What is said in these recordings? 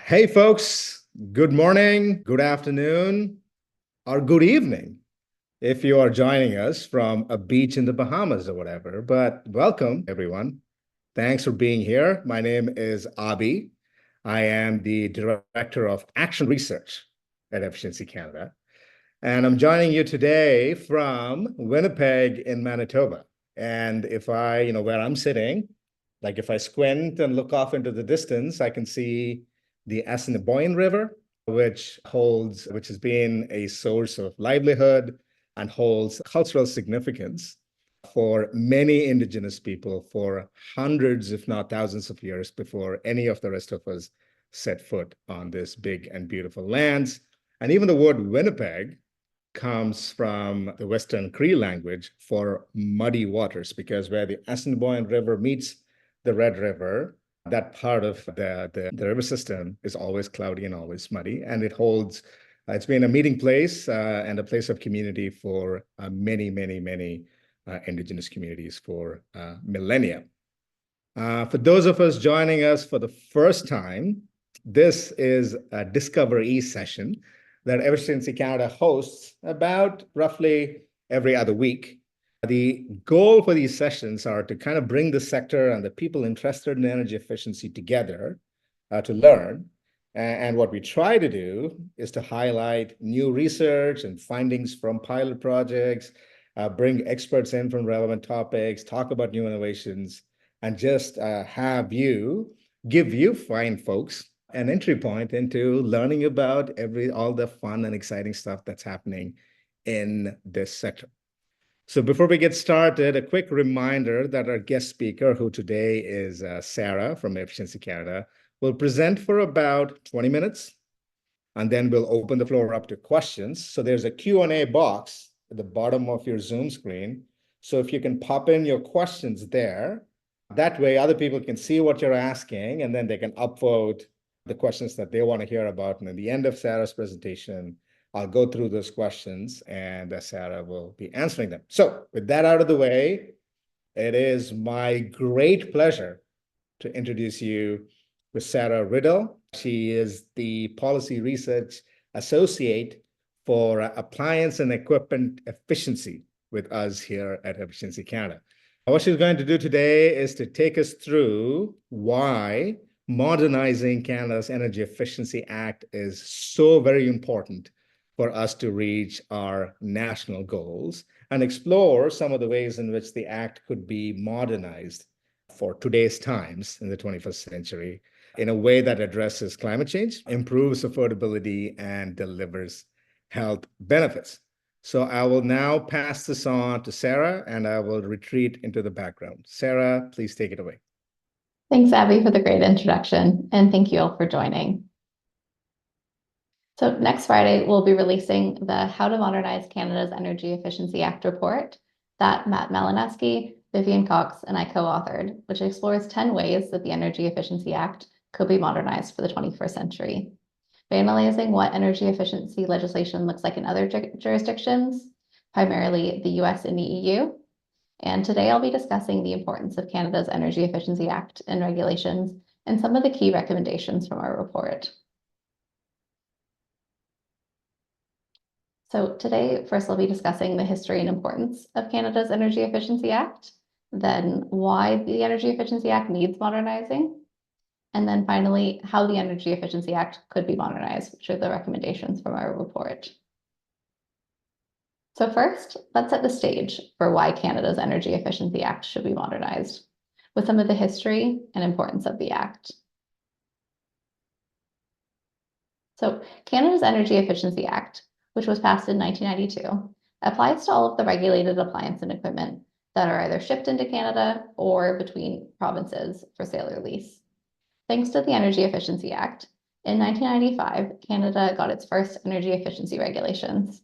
Hey, folks, good morning, good afternoon, or good evening if you are joining us from a beach in the Bahamas or whatever. But welcome, everyone. Thanks for being here. My name is Abhi. I am the Director of Action Research at Efficiency Canada. And I'm joining you today from Winnipeg in Manitoba. And if where I'm sitting, like if I squint and look off into the distance, I can see the Assiniboine River, which has been a source of livelihood and holds cultural significance for many Indigenous people for hundreds, if not thousands of years before any of the rest of us set foot on this big and beautiful lands. And even the word Winnipeg comes from the Western Cree language for muddy waters, because where the Assiniboine River meets the Red River, that part of the river system is always cloudy and always muddy. And it's been a meeting place and a place of community for many Indigenous communities for millennia. For those of us joining us for the first time, this is a Discover East session that Efficiency Canada hosts about roughly every other week. The goal for these sessions are to kind of bring the sector and the people interested in energy efficiency together to learn. And what we try to do is to highlight new research and findings from pilot projects, bring experts in from relevant topics, talk about new innovations, and just give you fine folks an entry point into learning about all the fun and exciting stuff that's happening in this sector. So before we get started, a quick reminder that our guest speaker, who today is Sarah from Efficiency Canada, will present for about 20 minutes, and then we'll open the floor up to questions. So there's a Q&A box at the bottom of your Zoom screen. So if you can pop in your questions there, that way other people can see what you're asking, and then they can upvote the questions that they want to hear about. And at the end of Sarah's presentation, I'll go through those questions and Sarah will be answering them. So with that out of the way, it is my great pleasure to introduce you to Sarah Riddle. She is the Policy Research Associate for Appliance and Equipment Efficiency with us here at Efficiency Canada. What she's going to do today is to take us through why modernizing Canada's Energy Efficiency Act is so very important for us to reach our national goals, and explore some of the ways in which the Act could be modernized for today's times in the 21st century in a way that addresses climate change, improves affordability, and delivers health benefits. So I will now pass this on to Sarah, and I will retreat into the background. Sarah, please take it away. Thanks, Abby, for the great introduction, and thank you all for joining. So next Friday, we'll be releasing the How to Modernize Canada's Energy Efficiency Act report that Matt Malinowski, Vivian Cox, and I co-authored, which explores 10 ways that the Energy Efficiency Act could be modernized for the 21st century. By analyzing what energy efficiency legislation looks like in other jurisdictions, primarily the US and the EU. And today I'll be discussing the importance of Canada's Energy Efficiency Act and regulations and some of the key recommendations from our report. So today, first I'll be discussing the history and importance of Canada's Energy Efficiency Act, then why the Energy Efficiency Act needs modernizing, and then finally, how the Energy Efficiency Act could be modernized, which are the recommendations from our report. So first, let's set the stage for why Canada's Energy Efficiency Act should be modernized, with some of the history and importance of the Act. So Canada's Energy Efficiency Act, which was passed in 1992, applies to all of the regulated appliance and equipment that are either shipped into Canada or between provinces for sale or lease. Thanks to the Energy Efficiency Act, in 1995, Canada got its first energy efficiency regulations.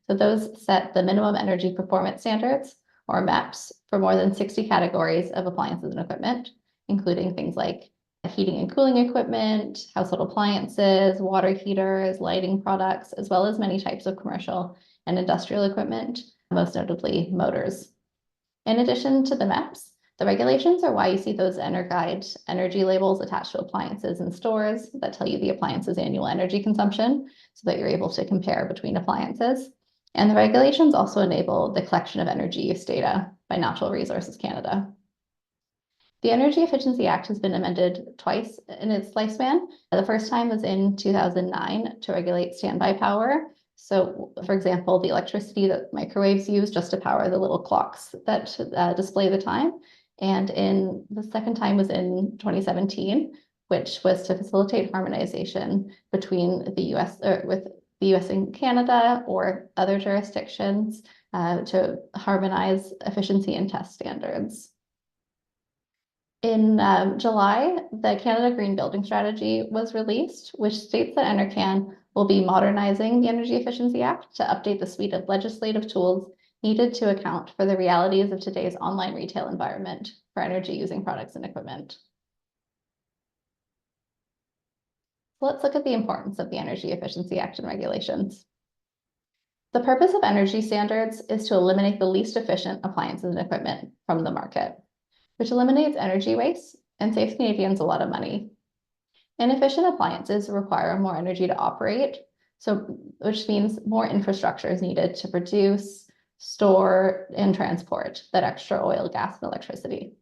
So those set the minimum energy performance standards, or MEPS, for more than 60 categories of appliances and equipment, including things like heating and cooling equipment, household appliances, water heaters, lighting products, as well as many types of commercial and industrial equipment, most notably motors. In addition to the MEPS, The regulations are why you see those EnerGuide energy labels attached to appliances in stores that tell you the appliance's annual energy consumption so that you're able to compare between appliances. And the regulations also enable the collection of energy use data by Natural Resources Canada. The Energy Efficiency Act has been amended twice in its lifespan. The first time was in 2009 to regulate standby power. So, for example, the electricity that microwaves use just to power the little clocks that display the time. And the second time was in 2017, which was to facilitate harmonization between the US with the US and Canada or other jurisdictions to harmonize efficiency and test standards. In July, the Canada Green Building Strategy was released, which states that NRCan will be modernizing the Energy Efficiency Act to update the suite of legislative tools needed to account for the realities of today's online retail environment for energy-using products and equipment. So let's look at the importance of the Energy Efficiency Act and regulations. The purpose of energy standards is to eliminate the least efficient appliances and equipment from the market, which eliminates energy waste and saves Canadians a lot of money. Inefficient appliances require more energy to operate, which means more infrastructure is needed to produce, store, and transport that extra oil, gas, and electricity.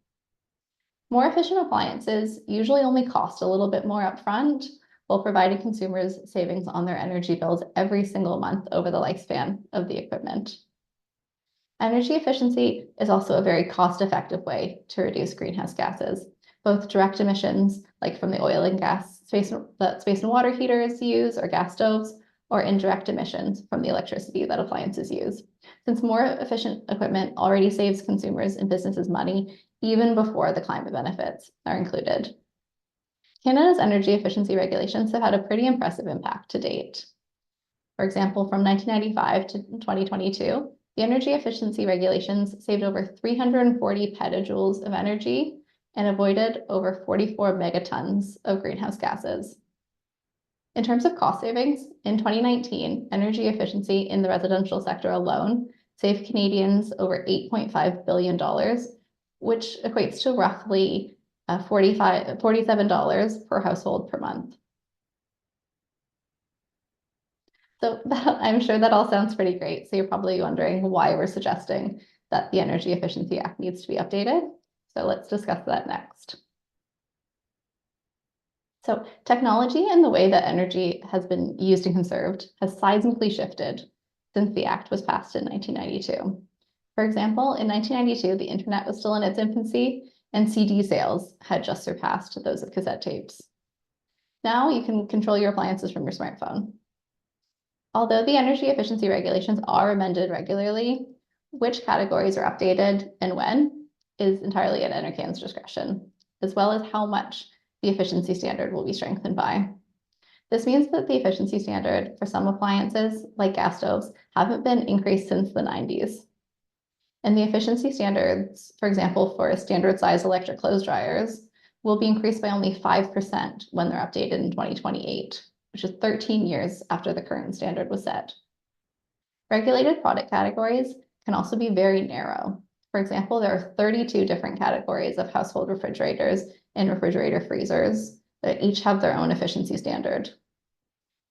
More efficient appliances usually only cost a little bit more upfront, while providing consumers savings on their energy bills every single month over the lifespan of the equipment. Energy efficiency is also a very cost-effective way to reduce greenhouse gases, both direct emissions, like from the oil and gas space and water heaters use or gas stoves, or indirect emissions from the electricity that appliances use, since more efficient equipment already saves consumers and businesses money even before the climate benefits are included. Canada's energy efficiency regulations have had a pretty impressive impact to date. For example, from 1995 to 2022, the energy efficiency regulations saved over 340 petajoules of energy and avoided over 44 megatons of greenhouse gases. In terms of cost savings, in 2019, energy efficiency in the residential sector alone saved Canadians over $8.5 billion, which equates to roughly $47 per household per month. So I'm sure that all sounds pretty great. So you're probably wondering why we're suggesting that the Energy Efficiency Act needs to be updated. So let's discuss that next. So technology and the way that energy has been used and conserved has seismically shifted since the Act was passed in 1992. For example, in 1992, the internet was still in its infancy and CD sales had just surpassed those of cassette tapes. Now you can control your appliances from your smartphone. Although the energy efficiency regulations are amended regularly, which categories are updated and when is entirely at NRCan's discretion, as well as how much the efficiency standard will be strengthened by. This means that the efficiency standard for some appliances, like gas stoves, haven't been increased since the 90s. And the efficiency standards, for example, for standard size electric clothes dryers, will be increased by only 5% when they're updated in 2028, which is 13 years after the current standard was set. Regulated product categories can also be very narrow. For example, there are 32 different categories of household refrigerators and refrigerator freezers that each have their own efficiency standard.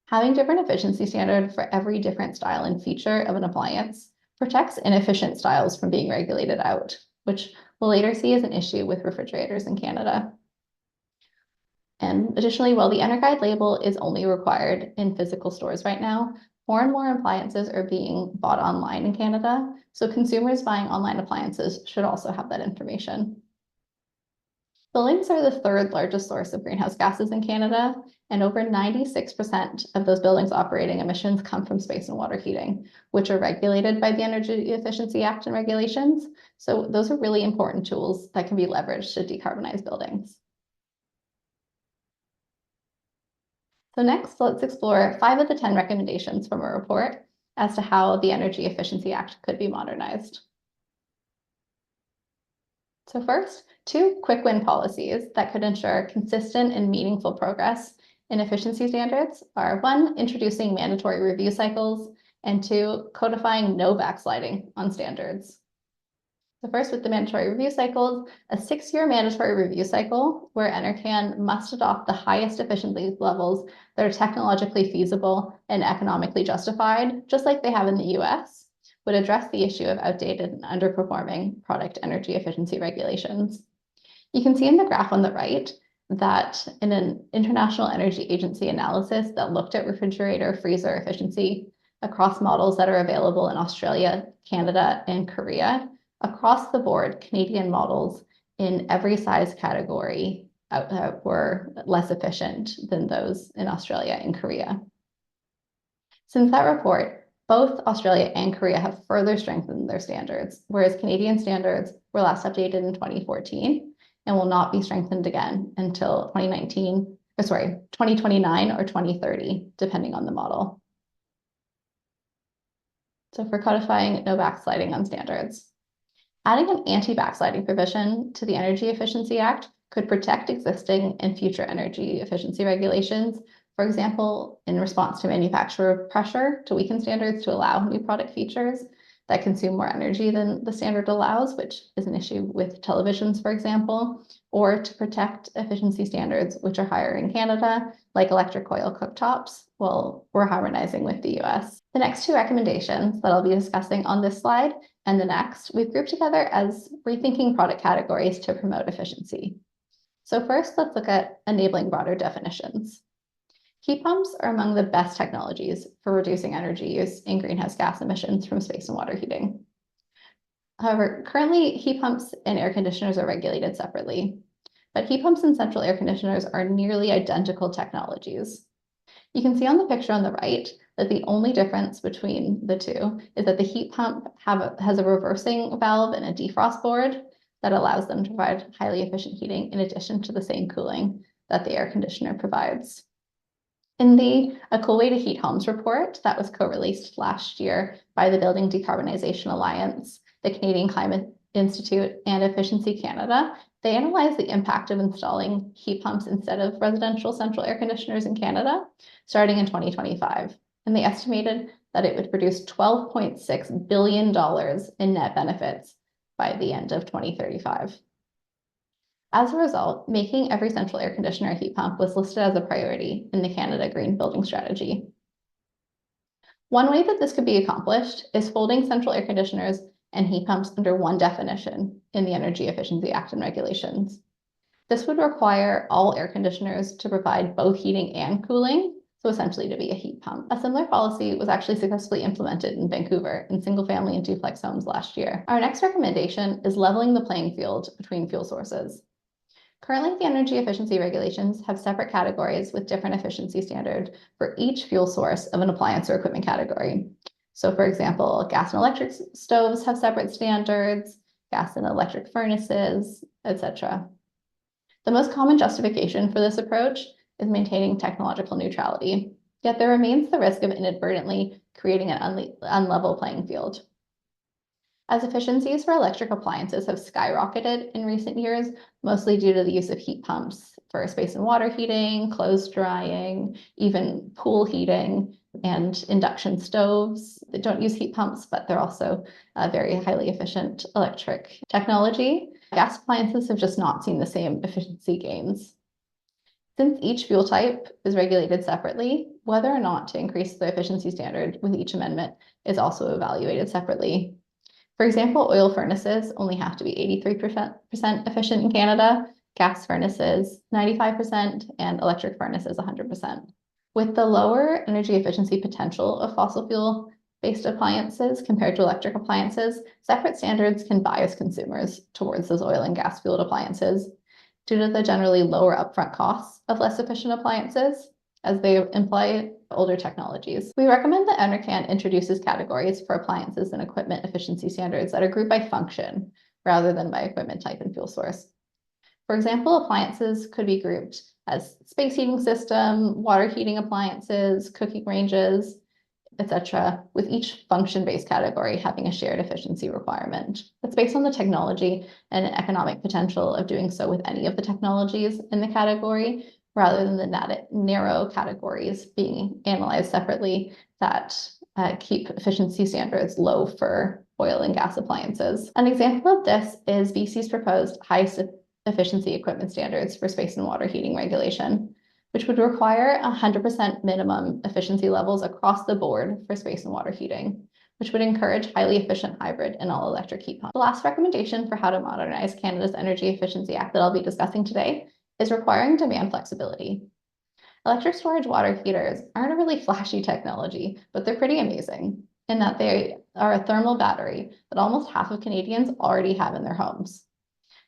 Having different efficiency standard for every different style and feature of an appliance protects inefficient styles from being regulated out, which we'll later see as an issue with refrigerators in Canada. And additionally, while the EnerGuide label is only required in physical stores right now, more and more appliances are being bought online in Canada, so consumers buying online appliances should also have that information. Buildings are the third largest source of greenhouse gases in Canada, and over 96% of those buildings' operating emissions come from space and water heating, which are regulated by the Energy Efficiency Act and regulations. So those are really important tools that can be leveraged to decarbonize buildings. So next, let's explore 5 of the 10 recommendations from a report as to how the Energy Efficiency Act could be modernized. So first, 2 quick win policies that could ensure consistent and meaningful progress in efficiency standards are 1, introducing mandatory review cycles, and 2, codifying no backsliding on standards. So first, with the mandatory review cycles, a 6-year mandatory review cycle where NRCan must adopt the highest efficiency levels that are technologically feasible and economically justified, just like they have in the US, would address the issue of outdated and underperforming product energy efficiency regulations. You can see in the graph on the right that in an International Energy Agency analysis that looked at refrigerator freezer efficiency across models that are available in Australia, Canada, and Korea, across the board, Canadian models in every size category were less efficient than those in Australia and Korea. Since that report, both Australia and Korea have further strengthened their standards, whereas Canadian standards were last updated in 2014 and will not be strengthened again until 2029 or 2030, depending on the model. So for codifying no backsliding on standards. Adding an anti-backsliding provision to the Energy Efficiency Act could protect existing and future energy efficiency regulations, for example, in response to manufacturer pressure to weaken standards to allow new product features that consume more energy than the standard allows, which is an issue with televisions, for example, or to protect efficiency standards, which are higher in Canada, like electric coil cooktops, while we're harmonizing with the US. The next two recommendations that I'll be discussing on this slide and the next, we've grouped together as rethinking product categories to promote efficiency. So first, let's look at enabling broader definitions. Heat pumps are among the best technologies for reducing energy use and greenhouse gas emissions from space and water heating. However, currently heat pumps and air conditioners are regulated separately, but heat pumps and central air conditioners are nearly identical technologies. You can see on the picture on the right that the only difference between the two is that the heat pump has a reversing valve and a defrost board that allows them to provide highly efficient heating in addition to the same cooling that the air conditioner provides. In the A Cool Way to Heat Homes report that was co-released last year by the Building Decarbonization Alliance, the Canadian Climate Institute, and Efficiency Canada, they analyzed the impact of installing heat pumps instead of residential central air conditioners in Canada, starting in 2025. And they estimated that it would produce $12.6 billion in net benefits by the end of 2035. As a result, making every central air conditioner a heat pump was listed as a priority in the Canada Green Building Strategy. One way that this could be accomplished is folding central air conditioners and heat pumps under one definition in the Energy Efficiency Act and regulations. This would require all air conditioners to provide both heating and cooling, so essentially to be a heat pump. A similar policy was actually successfully implemented in Vancouver in single-family and duplex homes last year. Our next recommendation is leveling the playing field between fuel sources. Currently, the energy efficiency regulations have separate categories with different efficiency standards for each fuel source of an appliance or equipment category. So for example, gas and electric stoves have separate standards, gas and electric furnaces, etc. The most common justification for this approach is maintaining technological neutrality, yet there remains the risk of inadvertently creating an unlevel playing field. As efficiencies for electric appliances have skyrocketed in recent years, mostly due to the use of heat pumps for space and water heating, clothes drying, even pool heating, and induction stoves that don't use heat pumps, but they're also very highly efficient electric technology. Gas appliances have just not seen the same efficiency gains. Since each fuel type is regulated separately, whether or not to increase the efficiency standard with each amendment is also evaluated separately. For example, oil furnaces only have to be 83% efficient in Canada, gas furnaces 95%, and electric furnaces 100%. With the lower energy efficiency potential of fossil fuel-based appliances compared to electric appliances, separate standards can bias consumers towards those oil and gas-fueled appliances due to the generally lower upfront costs of less efficient appliances, as they imply older technologies. We recommend that NRCan introduces categories for appliances and equipment efficiency standards that are grouped by function rather than by equipment type and fuel source. For example, appliances could be grouped as space heating system, water heating appliances, cooking ranges, etc., with each function-based category having a shared efficiency requirement. It's based on the technology and economic potential of doing so with any of the technologies in the category, rather than the narrow categories being analyzed separately that keep efficiency standards low for oil and gas appliances. An example of this is BC's proposed high efficiency equipment standards for space and water heating regulation, which would require 100% minimum efficiency levels across the board for space and water heating, which would encourage highly efficient hybrid and all-electric heat pumps. The last recommendation for how to modernize Canada's Energy Efficiency Act that I'll be discussing today is requiring demand flexibility. Electric storage water heaters aren't a really flashy technology, but they're pretty amazing in that they are a thermal battery that almost half of Canadians already have in their homes.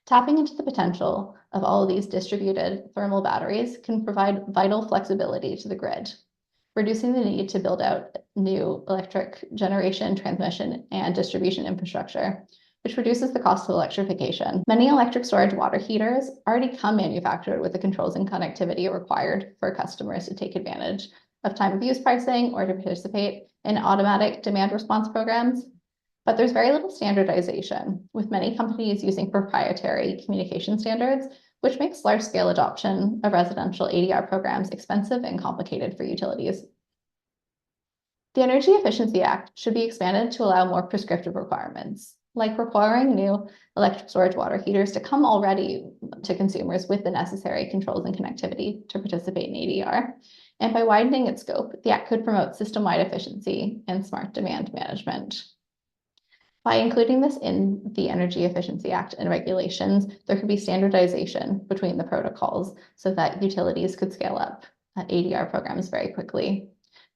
Tapping into the potential of all of these distributed thermal batteries can provide vital flexibility to the grid, reducing the need to build out new electric generation, transmission, and distribution infrastructure, which reduces the cost of electrification. Many electric storage water heaters already come manufactured with the controls and connectivity required for customers to take advantage of time of use pricing or to participate in automatic demand response programs. But there's very little standardization, with many companies using proprietary communication standards, which makes large-scale adoption of residential ADR programs expensive and complicated for utilities. The Energy Efficiency Act should be expanded to allow more prescriptive requirements, like requiring new electric storage water heaters to come already to consumers with the necessary controls and connectivity to participate in ADR. And by widening its scope, the Act could promote system-wide efficiency and smart demand management. By including this in the Energy Efficiency Act and regulations, there could be standardization between the protocols so that utilities could scale up ADR programs very quickly.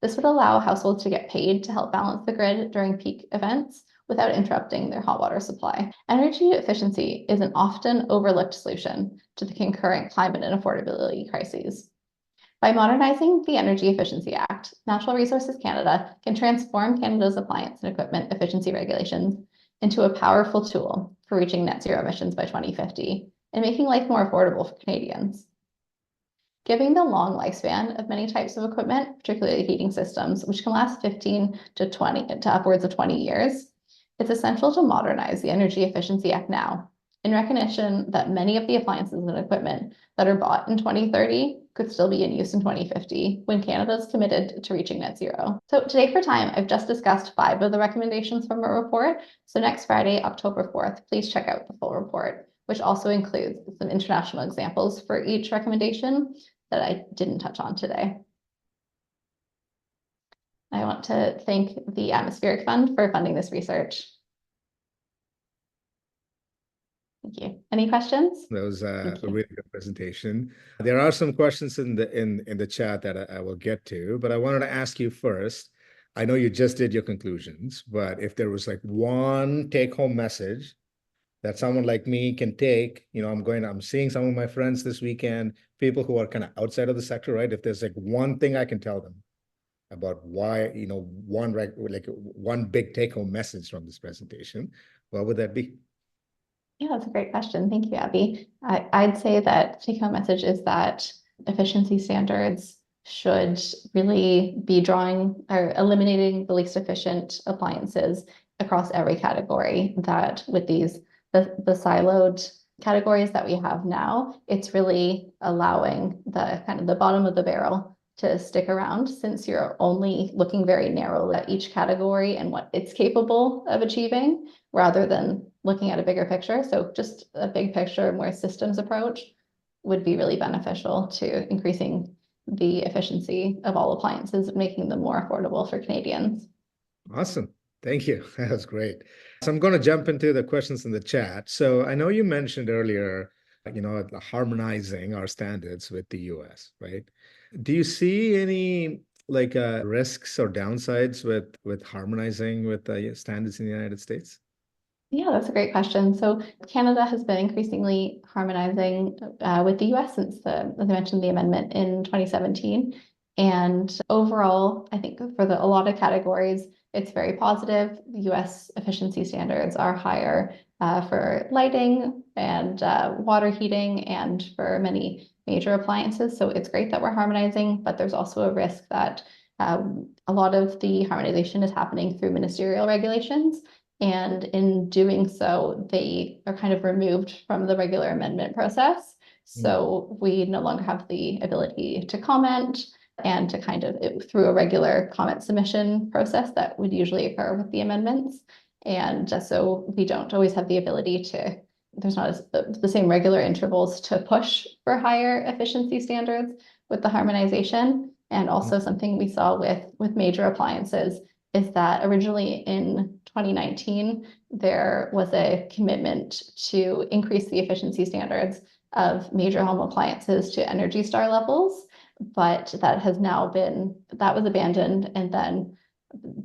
This would allow households to get paid to help balance the grid during peak events without interrupting their hot water supply. Energy efficiency is an often overlooked solution to the concurrent climate and affordability crises. By modernizing the Energy Efficiency Act, Natural Resources Canada can transform Canada's appliance and equipment efficiency regulations into a powerful tool for reaching net zero emissions by 2050 and making life more affordable for Canadians. Given the long lifespan of many types of equipment, particularly heating systems, which can last 15 to upwards of 20 years, it's essential to modernize the Energy Efficiency Act now, in recognition that many of the appliances and equipment that are bought in 2030 could still be in use in 2050 when Canada is committed to reaching net zero. So today for time, I've just discussed 5 of the recommendations from a report. So next Friday, October 4th, please check out the full report, which also includes some international examples for each recommendation that I didn't touch on today. I want to thank the Atmospheric Fund for funding this research. Thank you. Any questions? That was a really good presentation. There are some questions in the chat that I will get to, but I wanted to ask you first. I know you just did your conclusions, but if there was like one take-home message that someone like me can take, I'm seeing some of my friends this weekend, people who are kind of outside of the sector, right? If there's like one thing I can tell them about why, one big take-home message from this presentation, what would that be? Yeah, that's a great question. Thank you, Abby. I'd say that take-home message is that efficiency standards should really be drawing or eliminating the least efficient appliances across every category. That with the siloed categories that we have now, it's really allowing the kind of the bottom of the barrel to stick around, since you're only looking very narrowly at each category and what it's capable of achieving, rather than looking at a bigger picture. So just a big picture, more systems approach would be really beneficial to increasing the efficiency of all appliances and making them more affordable for Canadians. Awesome. Thank you. That was great. So I'm going to jump into the questions in the chat. So I know you mentioned earlier, harmonizing our standards with the US, right? Do you see any risks or downsides with harmonizing with the standards in the United States? Yeah, that's a great question. So Canada has been increasingly harmonizing with the US since as I mentioned, the amendment in 2017. And overall, I think for a lot of categories, it's very positive. The US efficiency standards are higher for lighting and water heating and for many major appliances. So it's great that we're harmonizing, but there's also a risk that a lot of the harmonization is happening through ministerial regulations. And in doing so, they are kind of removed from the regular amendment process. So we no longer have the ability to comment and to through a regular comment submission process that would usually occur with the amendments. And so we don't always have the ability to, there's not the same regular intervals to push for higher efficiency standards with the harmonization. And also something we saw with major appliances is that originally in 2019, there was a commitment to increase the efficiency standards of major home appliances to Energy Star levels, but that was abandoned. And then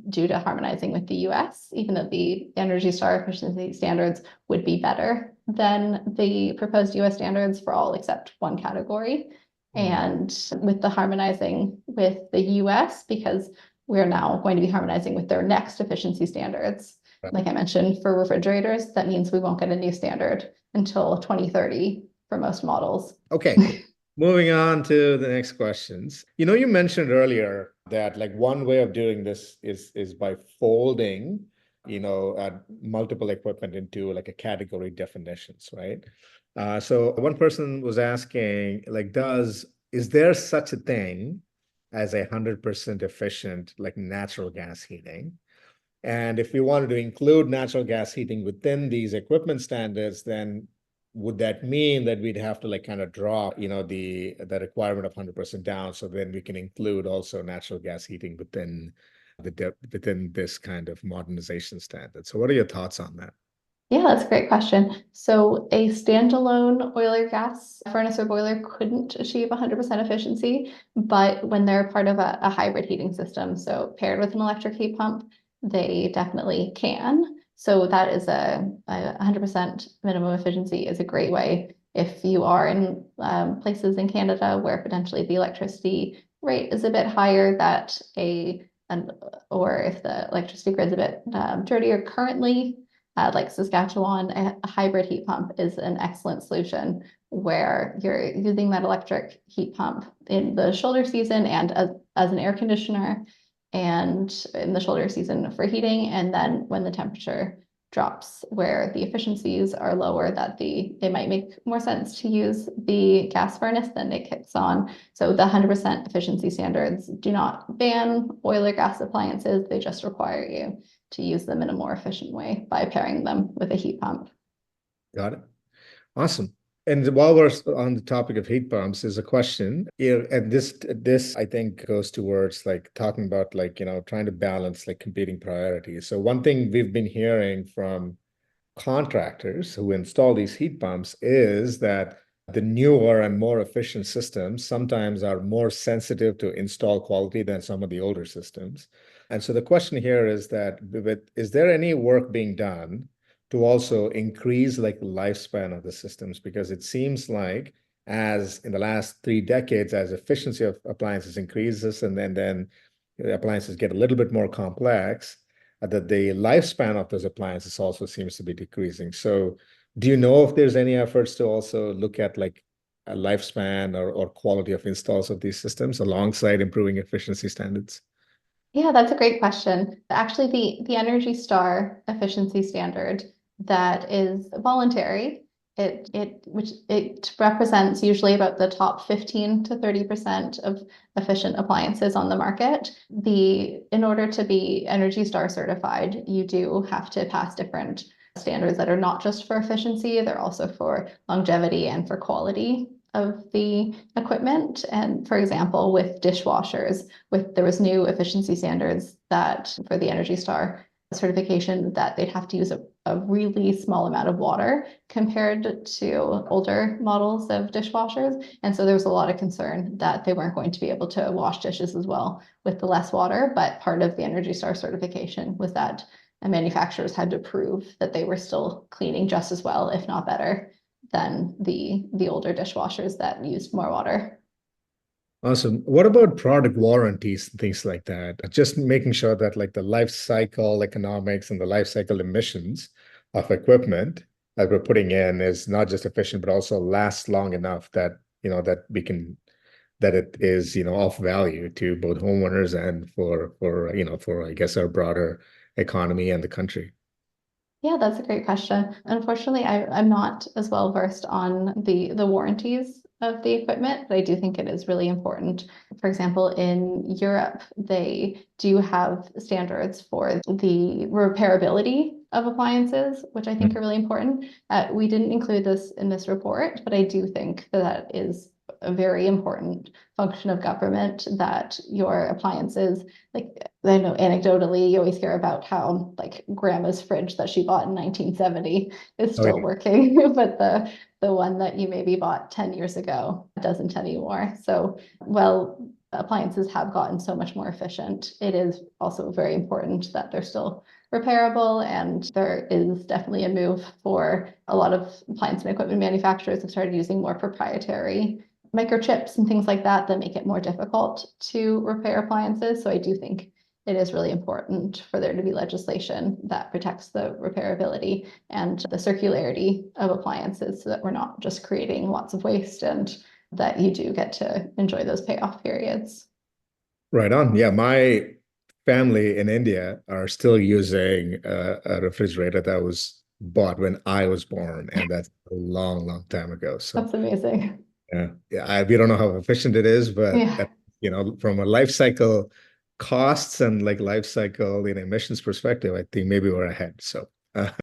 due to harmonizing with the US, even though the Energy Star efficiency standards would be better than the proposed US standards for all except one category. And with the harmonizing with the US, because we're now going to be harmonizing with their next efficiency standards. Like I mentioned, for refrigerators, that means we won't get a new standard until 2030 for most models. Okay. Moving on to the next questions. You mentioned earlier that like one way of doing this is by folding, multiple equipment into like a category definitions, right? So one person was asking, like, is there such a thing as 100% efficient like natural gas heating? And if we wanted to include natural gas heating within these equipment standards, then would that mean that we'd have to like kind of drop, the requirement of 100% down, so then we can include also natural gas heating within this kind of modernization standard? So what are your thoughts on that? Yeah, that's a great question. So a standalone oil or gas furnace or boiler couldn't achieve 100% efficiency, but when they're part of a hybrid heating system, so paired with an electric heat pump, they definitely can. So that is a 100% minimum efficiency is a great way if you are in places in Canada where potentially the electricity rate is a bit higher, or if the electricity grid's a bit dirtier currently, like Saskatchewan, a hybrid heat pump is an excellent solution where you're using that electric heat pump in the shoulder season and as an air conditioner, and in the shoulder season for heating. And then when the temperature drops where the efficiencies are lower, it might make more sense to use the gas furnace, then it kicks on. So the 100% efficiency standards do not ban oil or gas appliances, they just require you to use them in a more efficient way by pairing them with a heat pump. Got it. Awesome. And while we're on the topic of heat pumps, there's a question here, and this I think goes towards like talking about like, trying to balance like competing priorities. So one thing we've been hearing from contractors who install these heat pumps is that the newer and more efficient systems sometimes are more sensitive to install quality than some of the older systems. And so the question here is that, is there any work being done to also increase like the lifespan of the systems? Because it seems like as in the last 3 decades, as efficiency of appliances increases and then the appliances get a little bit more complex, that the lifespan of those appliances also seems to be decreasing. So do you know if there's any efforts to also look at like a lifespan or quality of installs of these systems alongside improving efficiency standards? Yeah, that's a great question. Actually, the Energy Star efficiency standard that is voluntary, it represents usually about the top 15 to 30% of efficient appliances on the market. In order to be Energy Star certified, you do have to pass different standards that are not just for efficiency, they're also for longevity and for quality of the equipment. And for example, with dishwashers, there was new efficiency standards that for the Energy Star certification that they'd have to use a really small amount of water compared to older models of dishwashers. And so there was a lot of concern that they weren't going to be able to wash dishes as well with the less water. But part of the Energy Star certification was that manufacturers had to prove that they were still cleaning just as well, if not better, than the older dishwashers that used more water. Awesome. What about product warranties and things like that? Just making sure that like the life cycle economics and the life cycle emissions of equipment that we're putting in is not just efficient, but also lasts long enough that, that it is, of value to both homeowners and for I guess our broader economy and the country. Yeah, that's a great question. Unfortunately, I'm not as well versed on the warranties of the equipment, but I do think it is really important. For example, in Europe, they do have standards for the repairability of appliances, which I think Mhm. are really important. We didn't include this in this report, but I do think that that is a very important function of government, that your appliances, like I know anecdotally, you always hear about how like grandma's fridge that she bought in 1970 is Oh, still yeah. working, but the one that you maybe bought 10 years ago doesn't anymore. So, well, appliances have gotten so much more efficient. It is also very important that they're still repairable, and there is definitely a move for a lot of appliance and equipment manufacturers have started using more proprietary microchips and things like that that make it more difficult to repair appliances. So I do think it is really important for there to be legislation that protects the repairability and the circularity of appliances so that we're not just creating lots of waste, and that you do get to enjoy those payoff periods. Right on. Yeah, my family in India are still using a refrigerator that was bought when I was born, and that's a long, long time ago. So, That's amazing. we don't know how efficient it is, but Yeah. from a life cycle costs and like life cycle emissions perspective, I think maybe we're ahead. So,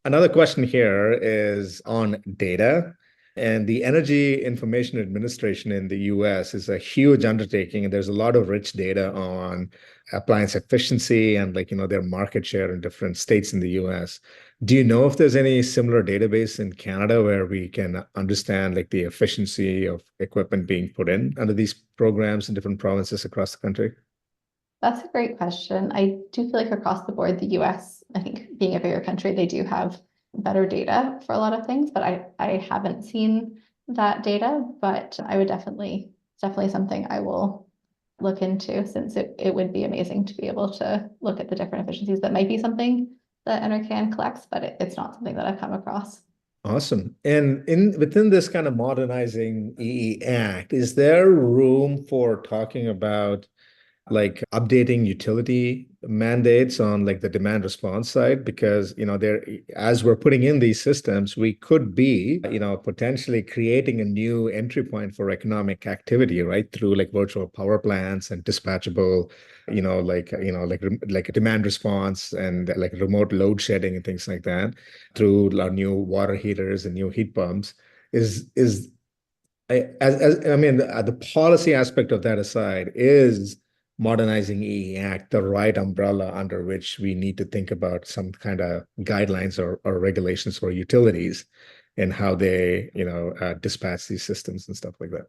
another question here is on data. And the Energy Information Administration in the US is a huge undertaking, and there's a lot of rich data on appliance efficiency and their market share in different states in the US. Do you know if there's any similar database in Canada where we can understand like the efficiency of equipment being put in under these programs in different provinces across the country? That's a great question. I do feel like across the board, the US, I think being a bigger country, they do have better data for a lot of things, but I haven't seen that data, but I would definitely something I will look into, since it would be amazing to be able to look at the different efficiencies. That might be something that NRCan collects, but it's not something that I've come across. Awesome. And in within this kind of modernizing EE Act, is there room for talking about like updating utility mandates on like the demand response side? Because there, as we're putting in these systems, we could be potentially creating a new entry point for economic activity, right, through like virtual power plants and dispatchable like a demand response and like remote load shedding and things like that through our new water heaters and new heat pumps. Is I mean, the policy aspect of that aside, is modernizing EE Act the right umbrella under which we need to think about some kind of guidelines or regulations for utilities and how they, dispatch these systems and stuff like that?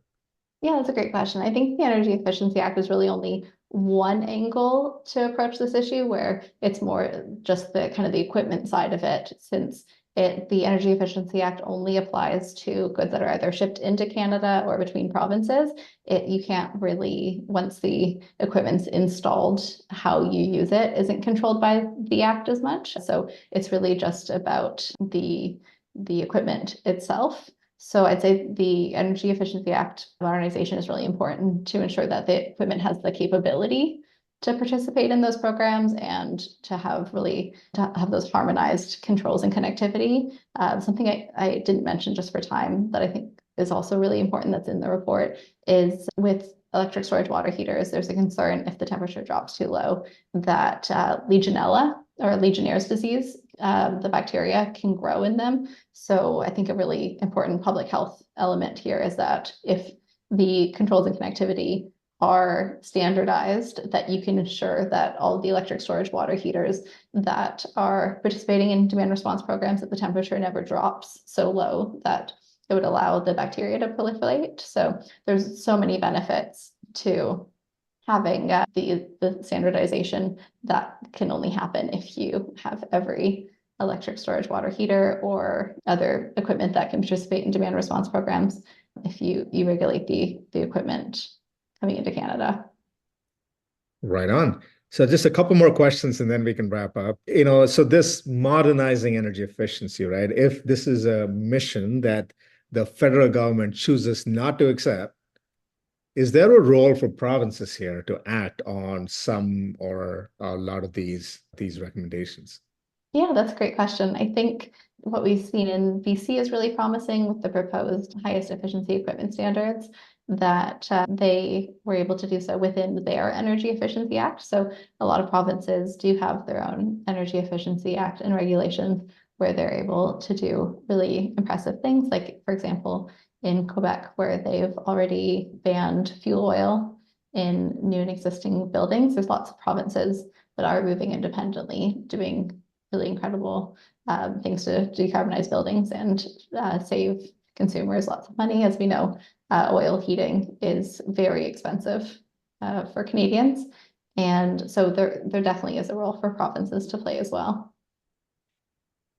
Yeah, that's a great question. I think the Energy Efficiency Act is really only one angle to approach this issue, where it's more just the kind of the equipment side of it, since the Energy Efficiency Act only applies to goods that are either shipped into Canada or between provinces. You can't really, once the equipment's installed, how you use it isn't controlled by the act as much. So it's really just about the equipment itself. So I'd say the Energy Efficiency Act modernization is really important to ensure that the equipment has the capability to participate in those programs, and to have those harmonized controls and connectivity. Something I didn't mention just for time that I think is also really important that's in the report is with electric storage water heaters, there's a concern if the temperature drops too low that Legionella or Legionnaire's disease, the bacteria can grow in them. So I think a really important public health element here is that if the controls and connectivity are standardized, that you can ensure that all of the electric storage water heaters that are participating in demand response programs, that the temperature never drops so low that it would allow the bacteria to proliferate. So there's so many benefits to having the standardization that can only happen if you have every electric storage water heater or other equipment that can participate in demand response programs, if you regulate the equipment coming into Canada. Right on. So just a couple more questions and then we can wrap up. So this modernizing energy efficiency, right? If this is a mission that the federal government chooses not to accept, is there a role for provinces here to act on some or a lot of these recommendations? Yeah, that's a great question. I think what we've seen in BC is really promising with the proposed highest efficiency equipment standards. that they were able to do so within their Energy Efficiency Act. So a lot of provinces do have their own Energy Efficiency Act and regulations where they're able to do really impressive things. Like, for example, in Quebec, where they've already banned fuel oil in new and existing buildings. There's lots of provinces that are moving independently, doing really incredible things to decarbonize buildings and save consumers lots of money. As we know, oil heating is very expensive for Canadians. And so there definitely is a role for provinces to play as well.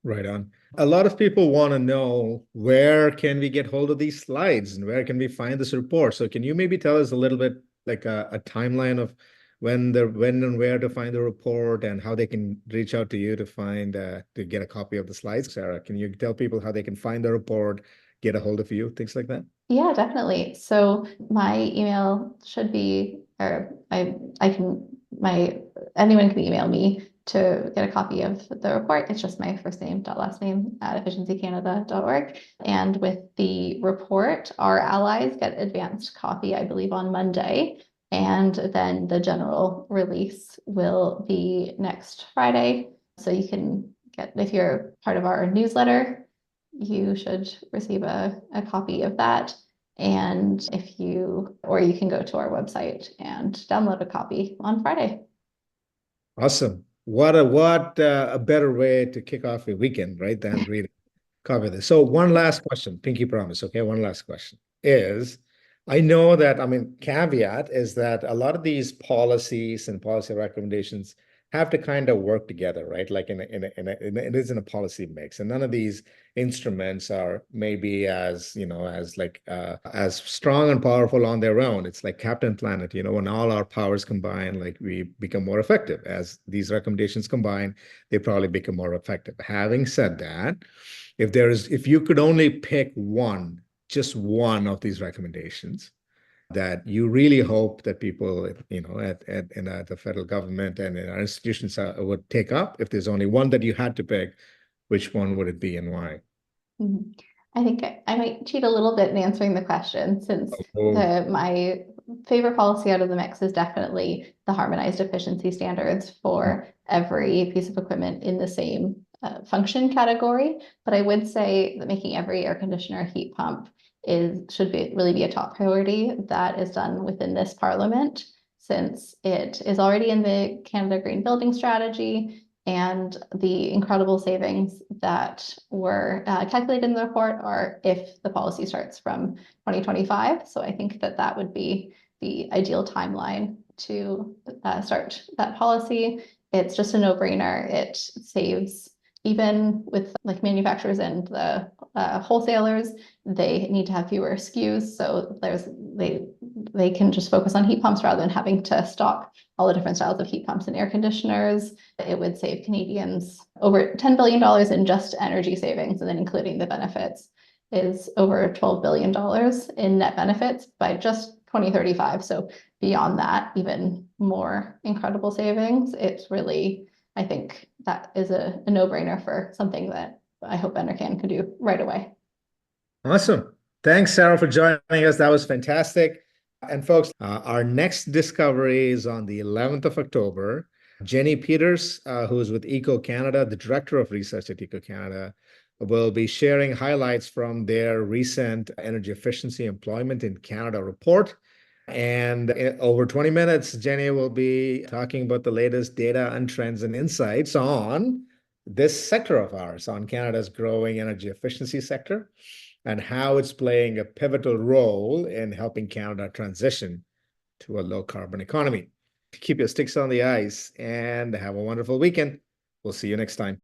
Right on. A lot of people want to know, where can we get hold of these slides and where can we find this report? So can you maybe tell us a little bit, like a timeline of when and where to find the report and how they can reach out to you to find to get a copy of the slides? Sarah, can you tell people how they can find the report, get a hold of you, things like that? Yeah, definitely. So my email should be, or I can, anyone can email me to get a copy of the report. It's just my first name dot last name at efficiencycanada.org. And with the report, our allies get advanced copy, I believe, on Monday. And then the general release will be next Friday. So you can get, if you're part of our newsletter, you should receive a copy of that. And or you can go to our website and download a copy on Friday. Awesome. What a better way to kick off your weekend, right? Than reading copy this. So one last question, pinky promise. Okay, one last question is, I know that, I mean, caveat is that a lot of these policies and policy recommendations have to kind of work together, right? Like it is in a policy mix, and none of these instruments are maybe as, as like as strong and powerful on their own. It's like Captain Planet, when all our powers combine, like we become more effective. As these recommendations combine, they probably become more effective. Having said that, if you could only pick one, just one of these recommendations that you really hope that people, at the federal government and in our institutions would take up, if there's only one that you had to pick, which one would it be and why? Mhm. I think I might cheat a little bit in answering the question, since Oh, my favorite policy out of the mix is definitely the harmonized efficiency standards for every piece of equipment in the same function category. But I would say that making every air conditioner a heat pump really be a top priority that is done within this parliament, since it is already in the Canada Green Building Strategy. And the incredible savings that were calculated in the report are if the policy starts from 2025. So I think that would be the ideal timeline to start that policy. It's just a no-brainer. It saves, even with like manufacturers and the wholesalers, they need to have fewer SKUs. So they can just focus on heat pumps rather than having to stock all the different styles of heat pumps and air conditioners. It would save Canadians over $10 billion in just energy savings, and then including the benefits is over $12 billion in net benefits by just 2035. So beyond that, even more incredible savings. It's really, I think that is a no-brainer for something that I hope Enercan could do right away. awesome. Thanks, Sarah, for joining us. That was fantastic. And folks, our next discovery is on the 11th of October. Jenny Peters, who is with Eco Canada, the director of research at Eco Canada, will be sharing highlights from their recent energy efficiency employment in Canada report. And in over 20 minutes, Jenny will be talking about the latest data and trends and insights on this sector of ours, on Canada's growing energy efficiency sector, and how it's playing a pivotal role in helping Canada transition to a low carbon economy. Keep your sticks on the ice and have a wonderful weekend. We'll see you next time.